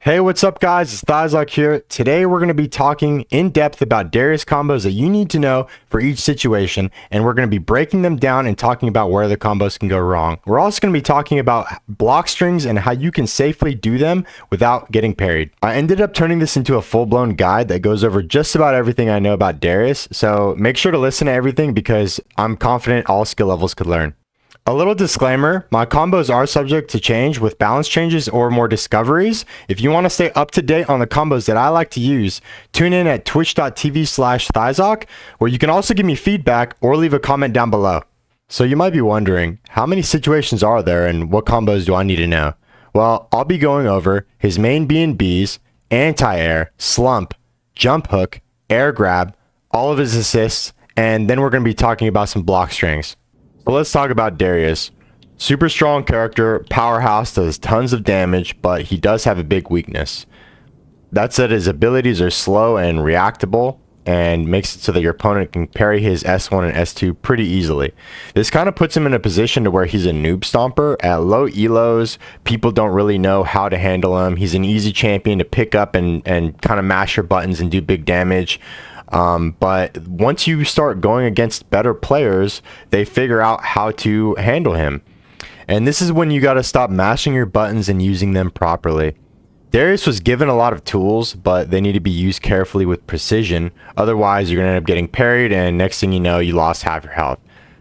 Hey, what's up guys? It's Thyzok here. Today we're going to be talking in depth about Darius combos that you need to know for each situation, and we're going to be breaking them down and talking about where the combos can go wrong. We're also going to be talking about block strings and how you can safely do them without getting parried. I ended up turning this into a full-blown guide that goes over just about everything I know about Darius, so make sure to listen to everything because I'm confident all skill levels could learn. A little disclaimer, my combos are subject to change with balance changes or more discoveries. If you want to stay up to date on the combos that I like to use, tune in at twitch.tv/Thyzok, where you can also give me feedback or leave a comment down below. So you might be wondering, how many situations are there and what combos do I need to know? Well, I'll be going over his main B&Bs, anti-air, slump, jump hook, air grab, all of his assists, and then we're going to be talking about some block strings. So let's talk about Darius. Super strong character, powerhouse, does tons of damage, but he does have a big weakness. That said, his abilities are slow and reactable, and makes it so that your opponent can parry his S1 and S2 pretty easily. This kind of puts him in a position to where he's a noob stomper. At low elos, people don't really know how to handle him. He's an easy champion to pick up and kind of mash your buttons and do big damage. But once you start going against better players, they figure out how to handle him. And this is when you got to stop mashing your buttons and using them properly. Darius was given a lot of tools, but they need to be used carefully with precision. Otherwise, you're going to end up getting parried, and next thing you know, you lost half your health.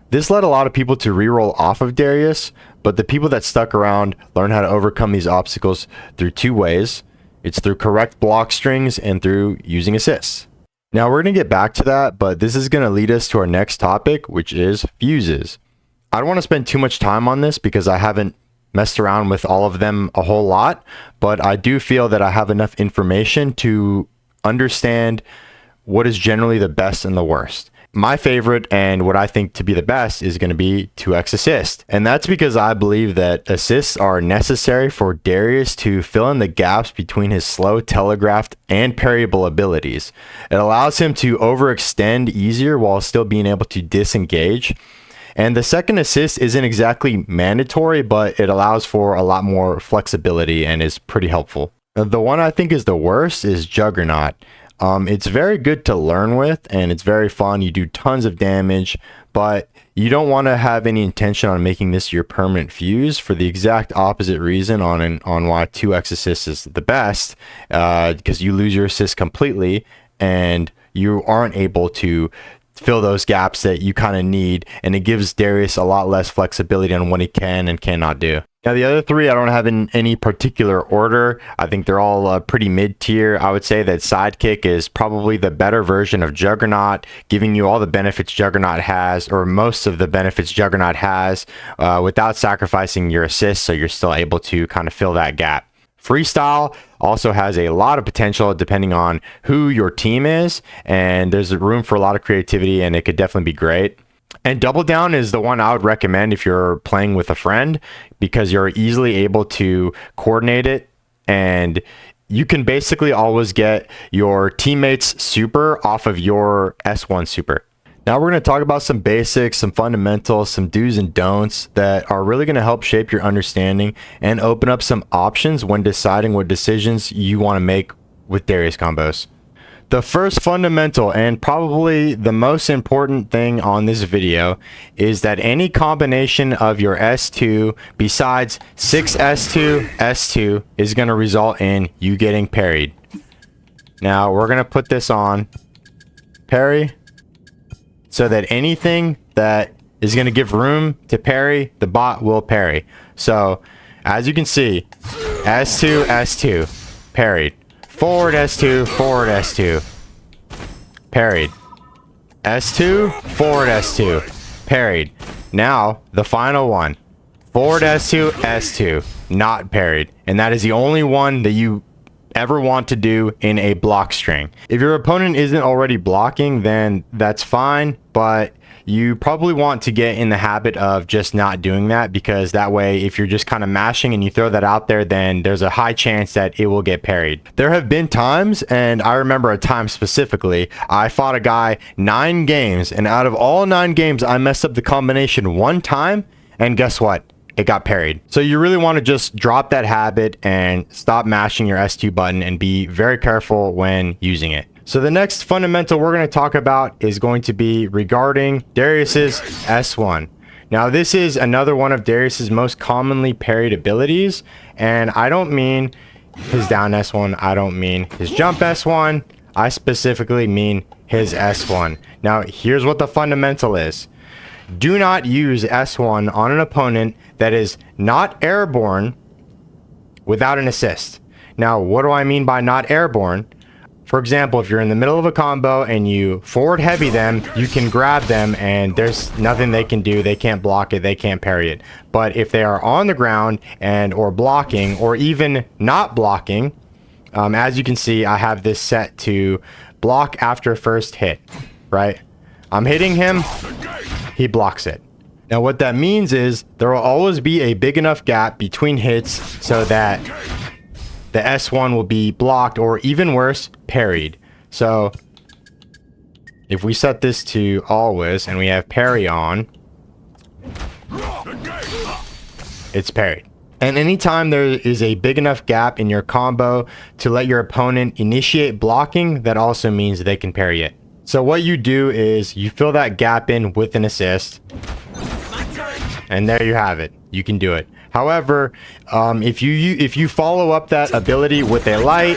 This led a lot of people to reroll off of Darius, but the people that stuck around learned how to overcome these obstacles through two ways. It's through correct block strings and through using assists. Now we're going to get back to that, but this is going to lead us to our next topic, which is fuses. I don't want to spend too much time on this because I haven't messed around with all of them a whole lot, but I do feel that I have enough information to understand what is generally the best and the worst. My favorite and what I think to be the best is going to be 2x assist. And that's because I believe that assists are necessary for Darius to fill in the gaps between his slow, telegraphed, and parryable abilities. It allows him to overextend easier while still being able to disengage. And the second assist isn't exactly mandatory, but it allows for a lot more flexibility and is pretty helpful. The one I think is the worst is Juggernaut. It's very good to learn with, and it's very fun. You do tons of damage, but you don't want to have any intention on making this your permanent fuse for the exact opposite reason on why 2x assist is the best, because you lose your assist completely and you aren't able to fill those gaps that you kind of need, and it gives Darius a lot less flexibility on what he can and cannot do. Now the other three I don't have in any particular order. I think they're all pretty mid-tier. I would say that Sidekick is probably the better version of Juggernaut, giving you all the benefits Juggernaut has, or most of the benefits Juggernaut has, without sacrificing your assists, so you're still able to kind of fill that gap. Freestyle also has a lot of potential depending on who your team is, and there's room for a lot of creativity, and it could definitely be great. And Double Down is the one I would recommend if you're playing with a friend, because you're easily able to coordinate it, and you can basically always get your teammates super off of your S1 super. Now we're going to talk about some basics, some fundamentals, some do's and don'ts that are really going to help shape your understanding and open up some options when deciding what decisions you want to make with Darius combos. The first fundamental and probably the most important thing on this video is that any combination of your S2 besides 6S2, S2 is going to result in you getting parried. Now we're going to put this on parry so that anything that is going to give room to parry, the bot will parry. So as you can see, S2, S2, parried. Forward S2, forward S2, parried. S2, forward S2, parried. Now, the final one. Forward S2, S2, not parried. And that is the only one that you ever want to do in a block string. If your opponent isn't already blocking, then that's fine, but you probably want to get in the habit of just not doing that, because that way if you're just kind of mashing and you throw that out there, then there's a high chance that it will get parried. There have been times, and I remember a time specifically, I fought a guy 9 games, and out of all 9 games I messed up the combination one time, and guess what? it got parried. So you really want to just drop that habit and stop mashing your S2 button and be very careful when using it. So the next fundamental we're going to talk about is going to be regarding Darius's S1. Now this is another one of Darius's most commonly parried abilities, and I don't mean his down S1, I don't mean his jump S1, I specifically mean his S1. Now here's what the fundamental is. Do not use S1 on an opponent that is not airborne without an assist. Now what do I mean by not airborne? For example, if you're in the middle of a combo and you forward heavy them, you can grab them and there's nothing they can do. They can't block it. They can't parry it. But if they are on the ground and or blocking or even not blocking, as you can see, I have this set to block after first hit, right? I'm hitting him, he blocks it. Now what that means is there will always be a big enough gap between hits so that the S1 will be blocked or even worse, parried. So if we set this to always and we have parry on, it's parried. And anytime there is a big enough gap in your combo to let your opponent initiate blocking, that also means they can parry it. So what you do is you fill that gap in with an assist, and there you have it. You can do it. However, if you follow up that ability with a light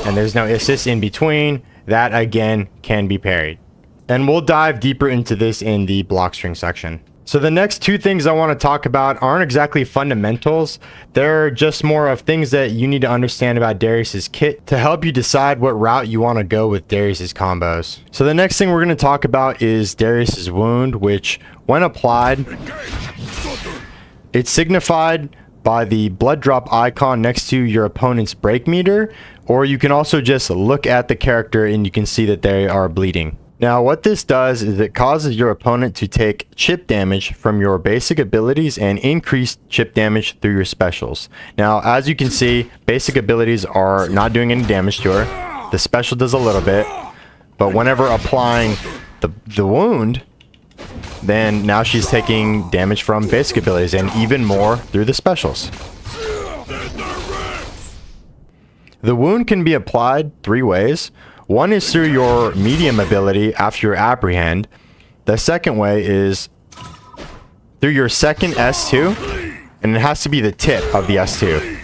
and there's no assist in between, that again can be parried. And we'll dive deeper into this in the block string section. So the next two things I want to talk about aren't exactly fundamentals. They're just more of things that you need to understand about Darius's kit to help you decide what route you want to go with Darius's combos. So the next thing we're going to talk about is Darius's wound, which when applied, it's signified by the blood drop icon next to your opponent's break meter, or you can also just look at the character and you can see that they are bleeding. Now what this does is it causes your opponent to take chip damage from your basic abilities and increase chip damage through your specials. Now as you can see, basic abilities are not doing any damage to her. The special does a little bit, but whenever applying the wound, then now she's taking damage from basic abilities and even more through the specials. The wound can be applied 3 ways. One is through your medium ability after your apprehend. The second way is through your second S2, and it has to be the tip of the S2.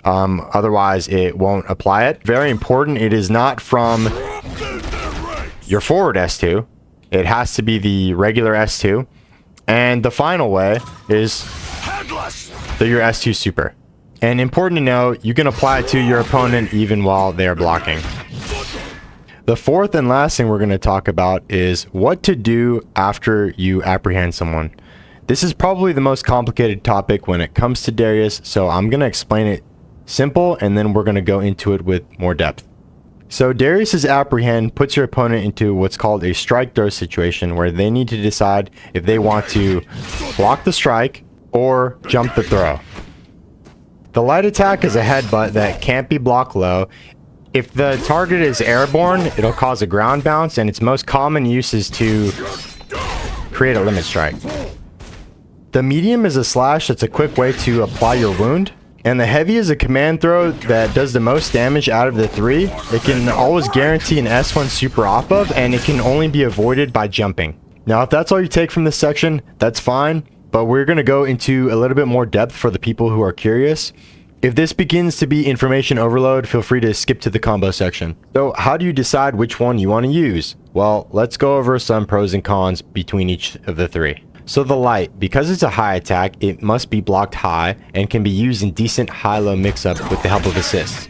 Otherwise it won't apply it. Very important, it is not from your forward S2. It has to be the regular S2. And the final way is through your S2 super. And important to know, you can apply it to your opponent even while they are blocking. The fourth and last thing we're going to talk about is what to do after you apprehend someone. This is probably the most complicated topic when it comes to Darius, so I'm going to explain it simple and then we're going to go into it with more depth. So Darius's apprehend puts your opponent into what's called a strike throw situation where they need to decide if they want to block the strike or jump the throw. The light attack is a headbutt that can't be blocked low. If the target is airborne, it'll cause a ground bounce, and its most common use is to create a limit strike. The medium is a slash that's a quick way to apply your wound. And the heavy is a command throw that does the most damage out of the 3. It can always guarantee an S1 super off of, and it can only be avoided by jumping. Now, if that's all you take from this section, that's fine, but we're going to go into a little bit more depth for the people who are curious. If this begins to be information overload, feel free to skip to the combo section. So how do you decide which one you want to use? Well, let's go over some pros and cons between each of the 3. So the light, because it's a high attack, it must be blocked high and can be used in decent high-low mix-up with the help of assists.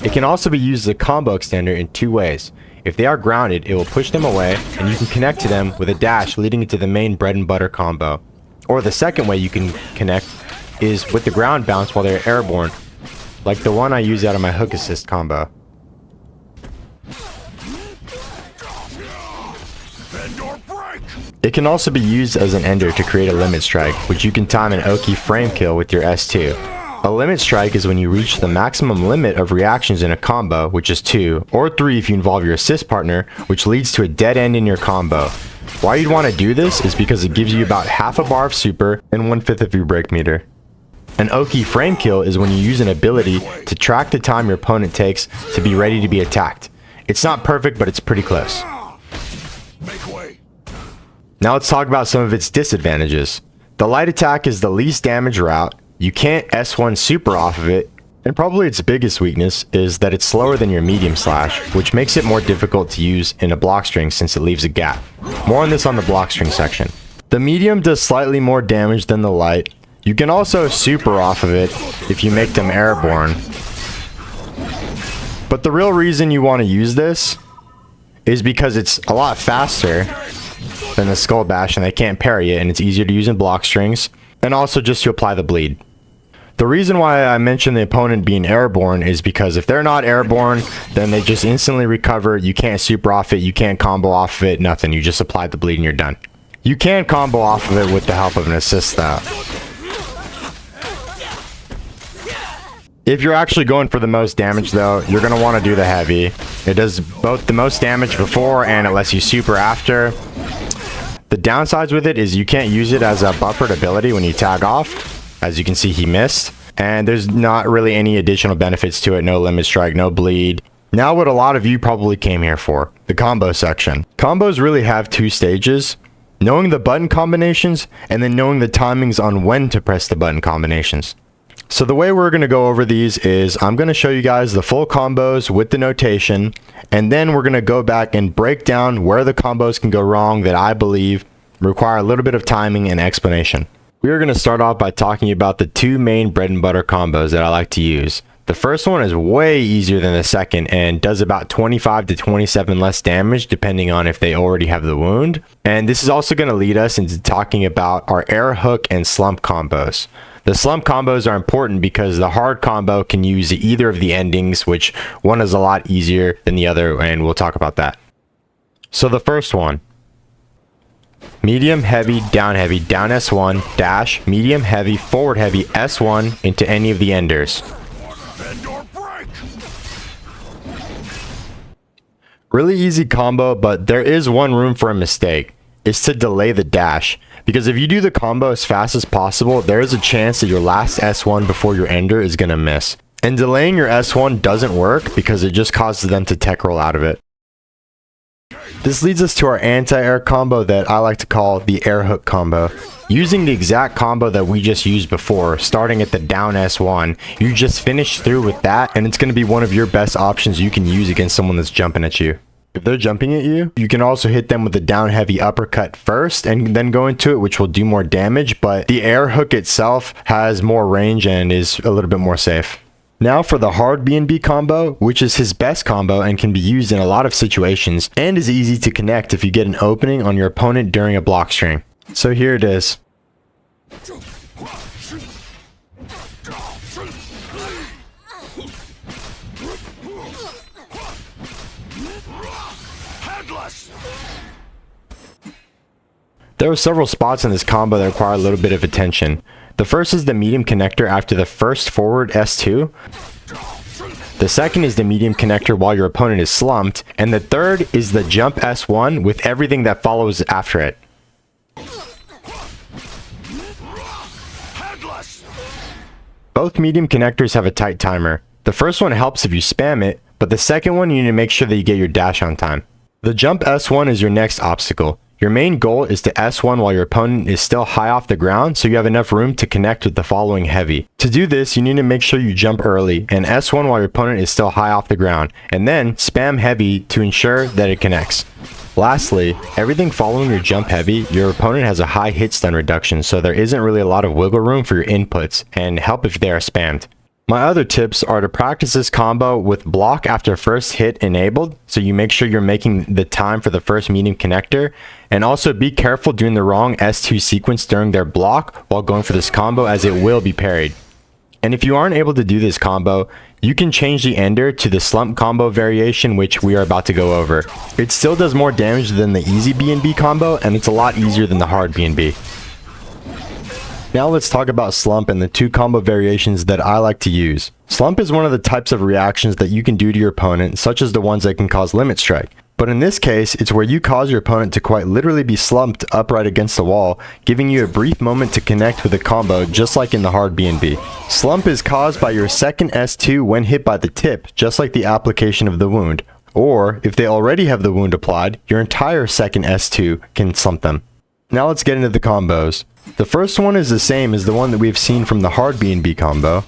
It can also be used as a combo extender in 2 ways. If they are grounded, it will push them away and you can connect to them with a dash leading into the main bread and butter combo. Or the second way you can connect is with the ground bounce while they're airborne, like the one I use out of my hook assist combo. It can also be used as an ender to create a limit strike, which you can time an Oki frame kill with your S2. A limit strike is when you reach the maximum limit of reactions in a combo, which is 2, or 3 if you involve your assist partner, which leads to a dead end in your combo. Why you'd want to do this is because it gives you about half a bar of super and 1/5 of your break meter. An Oki frame kill is when you use an ability to track the time your opponent takes to be ready to be attacked. It's not perfect, but it's pretty close. Now let's talk about some of its disadvantages. The light attack is the least damage route. You can't S1 super off of it, and probably its biggest weakness is that it's slower than your medium slash, which makes it more difficult to use in a block string since it leaves a gap. More on this on the block string section. The medium does slightly more damage than the light. You can also super off of it if you make them airborne. But the real reason you want to use this is because it's a lot faster than the Skull Bash and they can't parry it, and it's easier to use in block strings, and also just to apply the bleed. The reason why I mentioned the opponent being airborne is because if they're not airborne, then they just instantly recover. You can't super off it, you can't combo off of it, nothing. You just apply the bleed and you're done. You can combo off of it with the help of an assist though. If you're actually going for the most damage though, you're going to want to do the heavy. It does both the most damage before and it lets you super after. The downsides with it is you can't use it as a buffered ability when you tag off. As you can see, he missed. And there's not really any additional benefits to it. No limit strike, no bleed. Now what a lot of you probably came here for, the combo section. Combos really have two stages. Knowing the button combinations and then knowing the timings on when to press the button combinations. So the way we're going to go over these is I'm going to show you guys the full combos with the notation, and then we're going to go back and break down where the combos can go wrong that I believe require a little bit of timing and explanation. We are going to start off by talking about the two main bread and butter combos that I like to use. The first one is way easier than the second and does about 25 to 27 less damage depending on if they already have the wound. And this is also going to lead us into talking about our air hook and slump combos. The slump combos are important because the hard combo can use either of the endings, which one is a lot easier than the other, and we'll talk about that. So the first one. Medium heavy, down S1, dash, medium heavy, forward heavy, S1 into any of the enders. Really easy combo, but there is one room for a mistake. It's to delay the dash. Because if you do the combo as fast as possible, there is a chance that your last S1 before your ender is going to miss. And delaying your S1 doesn't work because it just causes them to tech roll out of it. This leads us to our anti-air combo that I like to call the air hook combo. Using the exact combo that we just used before, starting at the down S1, you just finish through with that and it's going to be one of your best options you can use against someone that's jumping at you. If they're jumping at you, you can also hit them with the down heavy uppercut first and then go into it, which will do more damage, but the air hook itself has more range and is a little bit more safe. Now for the hard BNB combo, which is his best combo and can be used in a lot of situations and is easy to connect if you get an opening on your opponent during a block string. So here it is. There are several spots in this combo that require a little bit of attention. The first is the medium connector after the first forward S2. The second is the medium connector while your opponent is slumped. And the third is the jump S1 with everything that follows after it. Both medium connectors have a tight timer. The first one helps if you spam it, but the second one you need to make sure that you get your dash on time. The jump S1 is your next obstacle. Your main goal is to S1 while your opponent is still high off the ground so you have enough room to connect with the following heavy. To do this, you need to make sure you jump early and S1 while your opponent is still high off the ground, and then spam heavy to ensure that it connects. Lastly, everything following your jump heavy, your opponent has a high hit stun reduction, so there isn't really a lot of wiggle room for your inputs, and help if they are spammed. My other tips are to practice this combo with block after first hit enabled, so you make sure you're making the time for the first medium connector, and also be careful doing the wrong S2 sequence during their block while going for this combo, as it will be parried. And if you aren't able to do this combo, you can change the ender to the slump combo variation, which we are about to go over. It still does more damage than the easy BNB combo, and it's a lot easier than the hard BNB. Now let's talk about slump and the two combo variations that I like to use. Slump is one of the types of reactions that you can do to your opponent, such as the ones that can cause limit strike. But in this case, it's where you cause your opponent to quite literally be slumped upright against the wall, giving you a brief moment to connect with a combo just like in the hard B&B. Slump is caused by your second S2 when hit by the tip, just like the application of the wound. Or, if they already have the wound applied, your entire second S2 can slump them. Now let's get into the combos. The first one is the same as the one that we've seen from the hard B&B combo.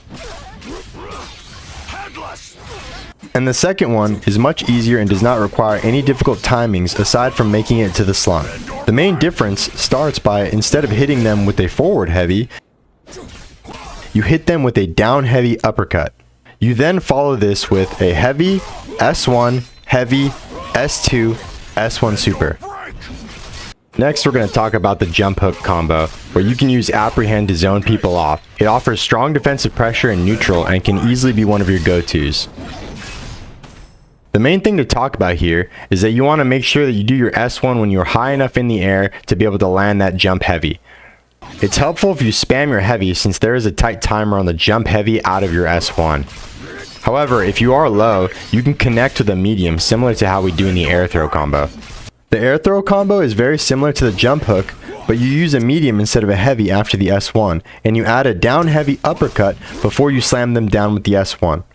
And the second one is much easier and does not require any difficult timings aside from making it to the slump. The main difference starts by, instead of hitting them with a forward heavy, you hit them with a down heavy uppercut. You then follow this with a heavy, S1, heavy, S2, S1 super. Next, we're going to talk about the jump hook combo, where you can use apprehend to zone people off. It offers strong defensive pressure in neutral and can easily be one of your go-tos. The main thing to talk about here is that you want to make sure that you do your S1 when you're high enough in the air to be able to land that jump heavy. It's helpful if you spam your heavy since there is a tight timer on the jump heavy out of your S1. However, if you are low, you can connect with a medium similar to how we do in the air throw combo. The air throw combo is very similar to the jump hook, but you use a medium instead of a heavy after the S1, and you add a down heavy uppercut before you slam them down with the S1.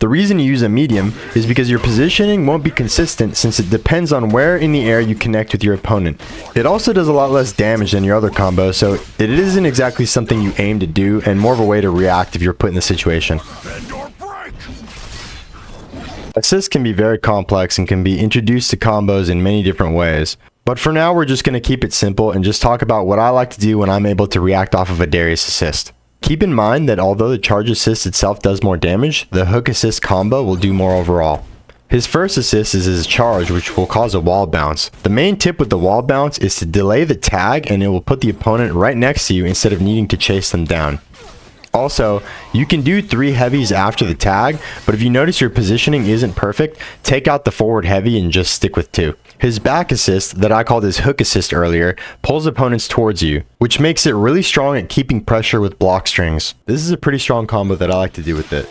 The reason you use a medium is because your positioning won't be consistent since it depends on where in the air you connect with your opponent. It also does a lot less damage than your other combos, so it isn't exactly something you aim to do and more of a way to react if you're put in the situation. Assists can be very complex and can be introduced to combos in many different ways. But for now, we're just going to keep it simple and just talk about what I like to do when I'm able to react off of a Darius assist. Keep in mind that although the charge assist itself does more damage, the hook assist combo will do more overall. His first assist is his charge, which will cause a wall bounce. The main tip with the wall bounce is to delay the tag and it will put the opponent right next to you instead of needing to chase them down. Also, you can do 3 heavies after the tag, but if you notice your positioning isn't perfect, take out the forward heavy and just stick with 2. His back assist, that I called his hook assist earlier, pulls opponents towards you, which makes it really strong at keeping pressure with block strings. This is a pretty strong combo that I like to do with it.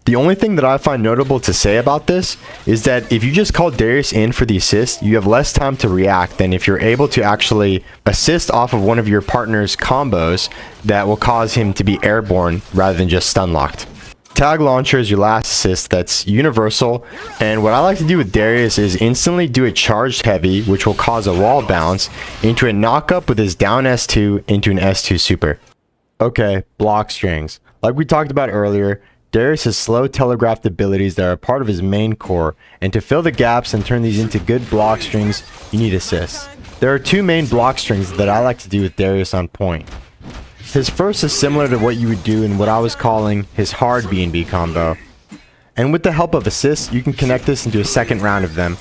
The only thing that I find notable to say about this is that if you just call Darius in for the assist, you have less time to react than if you're able to actually assist off of one of your partner's combos that will cause him to be airborne rather than just stun locked. Tag launcher is your last assist that's universal, and what I like to do with Darius is instantly do a charged heavy, which will cause a wall bounce, into a knock up with his down S2 into an S2 super. Okay, block strings. Like we talked about earlier, Darius has slow telegraphed abilities that are part of his main core, and to fill the gaps and turn these into good block strings, you need assists. There are 2 main block strings that I like to do with Darius on point. His first is similar to what you would do in what I was calling his hard B&B combo. And with the help of assists, you can connect this into a second round of them.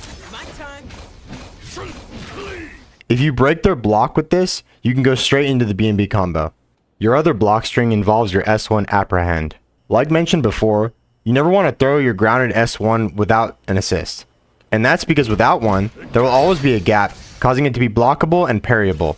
If you break their block with this, you can go straight into the B&B combo. Your other block string involves your S1 apprehend. Like mentioned before, you never want to throw your grounded S1 without an assist. And that's because without one, there will always be a gap, causing it to be blockable and parryable.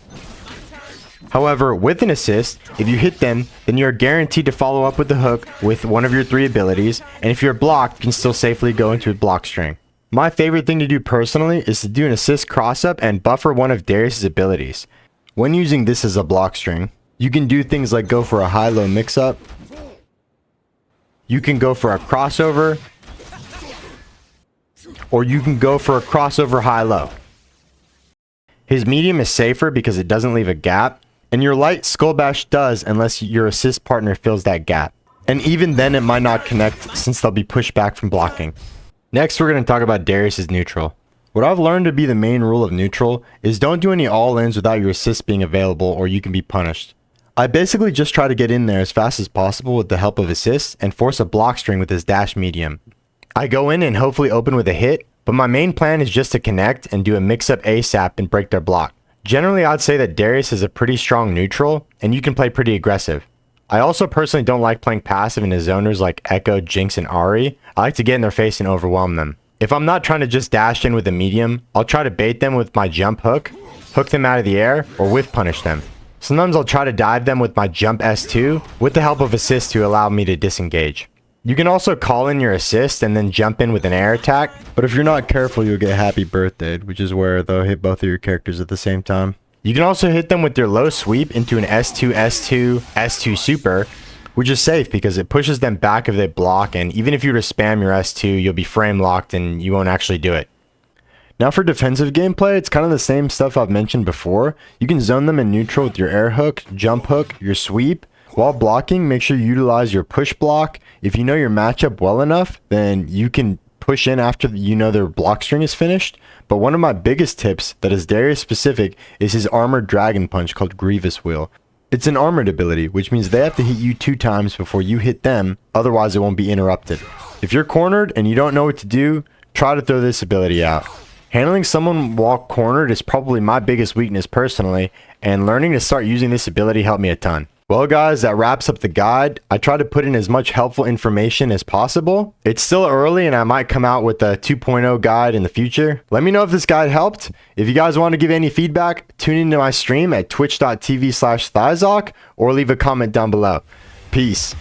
However, with an assist, if you hit them, then you're guaranteed to follow up with the hook with one of your 3 abilities, and if you're blocked, you can still safely go into a block string. My favorite thing to do personally is to do an assist cross-up and buffer one of Darius' abilities. When using this as a block string, you can do things like go for a high-low mix-up, you can go for a crossover, or you can go for a crossover high-low. His medium is safer because it doesn't leave a gap, and your light skull bash does unless your assist partner fills that gap. And even then it might not connect since they'll be pushed back from blocking. Next, we're going to talk about Darius' neutral. What I've learned to be the main rule of neutral is don't do any all-ins without your assist being available or you can be punished. I basically just try to get in there as fast as possible with the help of assists and force a block string with his dash medium. I go in and hopefully open with a hit, but my main plan is just to connect and do a mix-up ASAP and break their block. Generally, I'd say that Darius is a pretty strong neutral, and you can play pretty aggressive. I also personally don't like playing passive into zoners like Echo, Jinx, and Ahri. I like to get in their face and overwhelm them. If I'm not trying to just dash in with a medium, I'll try to bait them with my jump hook, hook them out of the air, or whiff punish them. Sometimes I'll try to dive them with my jump S2 with the help of assist to allow me to disengage. You can also call in your assist and then jump in with an air attack, but if you're not careful, you'll get happy birthdayed, which is where they'll hit both of your characters at the same time. You can also hit them with your low sweep into an S2, S2, S2 super, which is safe because it pushes them back if they block, and even if you were to spam your S2, you'll be frame locked and you won't actually do it. Now for defensive gameplay, it's kind of the same stuff I've mentioned before. You can zone them in neutral with your air hook, jump hook, your sweep. While blocking, make sure you utilize your push block. If you know your matchup well enough, then you can push in after you know their block string is finished. But one of my biggest tips that is Darius specific is his armored dragon punch called Grievous Wheel. It's an armored ability, which means they have to hit you 2 times before you hit them, otherwise it won't be interrupted. If you're cornered and you don't know what to do, try to throw this ability out. Handling someone while cornered is probably my biggest weakness personally, and learning to start using this ability helped me a ton. Well guys, that wraps up the guide. I tried to put in as much helpful information as possible. It's still early and I might come out with a 2.0 guide in the future. Let me know if this guide helped. If you guys want to give any feedback, tune into my stream at twitch.tv/Thyzok or leave a comment down below. Peace.